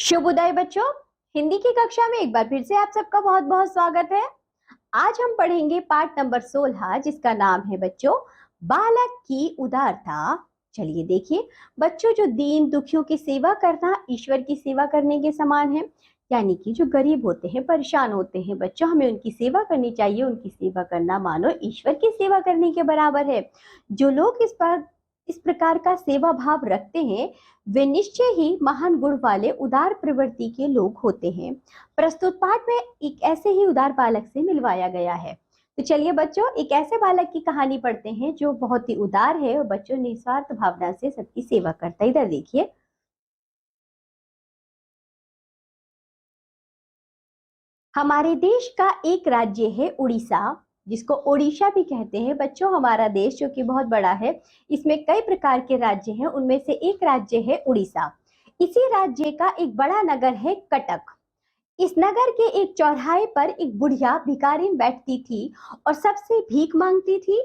शुभ उदय बच्चों। हिंदी की कक्षा में एक बार फिर से आप सबका बहुत बहुत स्वागत है। आज हम पढ़ेंगे पाठ नंबर 16 जिसका नाम है बच्चों बालक की उदारता। चलिए देखिए बच्चों, जो दीन दुखियों की सेवा करना ईश्वर की सेवा करने के समान है। यानी कि जो गरीब होते हैं, परेशान होते हैं बच्चों, हमें उनकी सेवा करनी चाहिए। उनकी सेवा करना मानो ईश्वर की सेवा करने के बराबर है। जो लोग इस प्रकार का सेवा भाव रखते हैं वे निश्चय ही महान गुण वाले उदार प्रवृत्ति के लोग होते हैं। प्रस्तुत पाठ में एक ऐसे ही उदार बालक से मिलवाया गया है। तो चलिए बच्चों, एक ऐसे बालक की कहानी पढ़ते हैं जो बहुत ही उदार है और बच्चों निस्वार्थ भावना से सबकी सेवा करता है। इधर देखिए, हमारे देश का एक राज्य है उड़ीसा, जिसको ओडिशा भी कहते हैं। बच्चों, हमारा देश जो कि बहुत बड़ा है, इसमें कई प्रकार के राज्य हैं। उनमें से एक राज्य है उड़ीसा। इसी राज्य का एक बड़ा नगर है कटक। इस नगर के एक चौराहे पर एक बुढ़िया भिखारिन बैठती थी और सबसे भीख मांगती थी।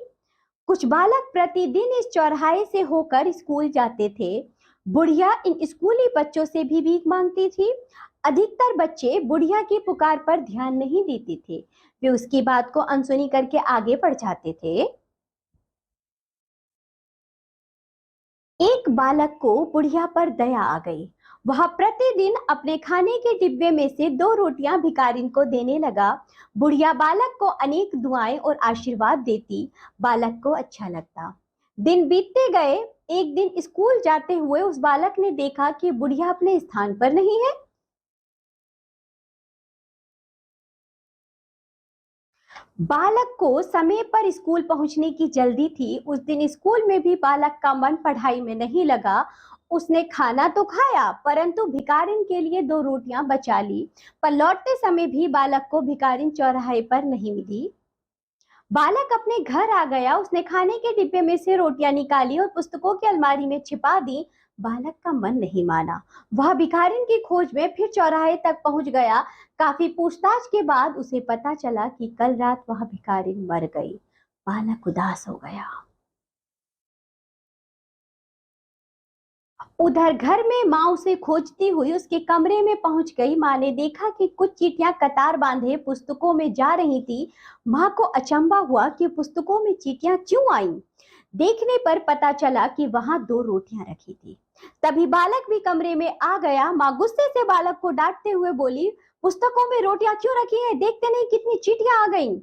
कुछ बालक प्रतिदिन इस चौराहे से होकर स्कूल जाते थे। बुढ़िया इन स्कूली बच्चों से भी भीख मांगती थी। अधिकतर बच्चे बुढ़िया की पुकार पर ध्यान नहीं देते थे। वे उसकी बात को अनसुनी करके आगे बढ़ जाते थे। एक बालक को बुढ़िया पर दया आ गई। वह प्रतिदिन अपने खाने के डिब्बे में से 2 रोटियां भिखारिन को देने लगा। बुढ़िया बालक को अनेक दुआएं और आशीर्वाद देती। बालक को अच्छा लगता। दिन बीतते गए। एक दिन स्कूल जाते हुए उस बालक ने देखा कि बुढ़िया अपने स्थान पर नहीं है। बालक को समय पर स्कूल पहुंचने की जल्दी थी। उस दिन स्कूल में भी बालक का मन पढ़ाई में नहीं लगा। उसने खाना तो खाया परंतु भिखारिन के लिए 2 रोटियां बचा ली। पर लौटते समय भी बालक को भिखारिन चौराहे पर नहीं मिली। बालक अपने घर आ गया। उसने खाने के डिब्बे में से रोटियां निकाली और पुस्तकों की अलमारी में छिपा दी। बालक का मन नहीं माना। वह भिखारिन की खोज में फिर चौराहे तक पहुंच गया। काफी पूछताछ के बाद उसे पता चला कि कल रात वह भिखारिन मर गई। बालक उदास हो गया। उधर घर में माँ उसे खोजती हुई उसके कमरे में पहुंच गई। माँ ने देखा कि कुछ चींटियां कतार बांधे पुस्तकों में जा रही थी। माँ को अचंभा हुआ कि पुस्तकों में चींटियां क्यों आईं। देखने पर पता चला कि वहां 2 रोटियां रखी थी। तभी बालक भी कमरे में आ गया। माँ गुस्से से बालक को डांटते हुए बोली, पुस्तकों में रोटियां क्यों रखी हैं? देखते नहीं कितनी चींटियां आ गईं।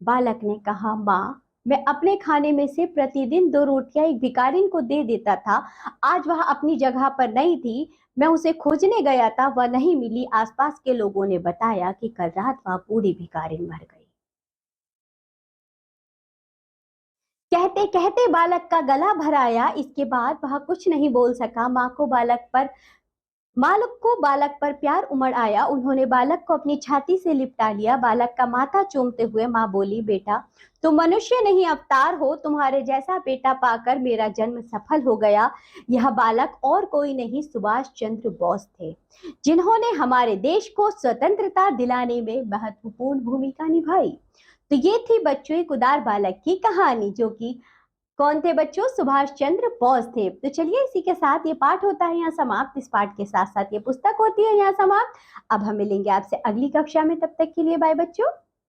बालक ने कहा, माँ मैं अपने खाने में से प्रतिदिन 2 रोटियां एक भिखारिन को दे देता था। आज वह अपनी जगह पर नहीं थी। मैं उसे खोजने गया था, वह नहीं मिली। आसपास के लोगों ने बताया कि कल रात वह बूढ़ी भिखारिन मर गई। कहते कहते बालक का गला भर आया। इसके बाद वह कुछ नहीं बोल सका। मालक को बालक पर प्यार उमड़ आया। उन्होंने बालक को अपनी छाती से लिपटा लिया। बालक का माथा चूमते हुए माँ बोली, बेटा तुम मनुष्य नहीं अवतार हो। तुम्हारे जैसा बेटा पाकर मेरा जन्म सफल हो गया। यह बालक और कोई नहीं, सुभाष चंद्र बोस थे, जिन्होंने हमारे देश को स्वतंत्रता दिलाने में महत्वपूर्ण भूमिका निभाई। तो ये थी बच्चों एक उदार बालक की कहानी, जो कि कौन थे बच्चों? सुभाष चंद्र बोस थे। तो चलिए इसी के साथ ये पाठ होता है यहाँ समाप्त। इस पाठ के साथ साथ ये पुस्तक होती है यहाँ समाप्त। अब हम मिलेंगे आपसे अगली कक्षा में, तब तक के लिए बाय बच्चों।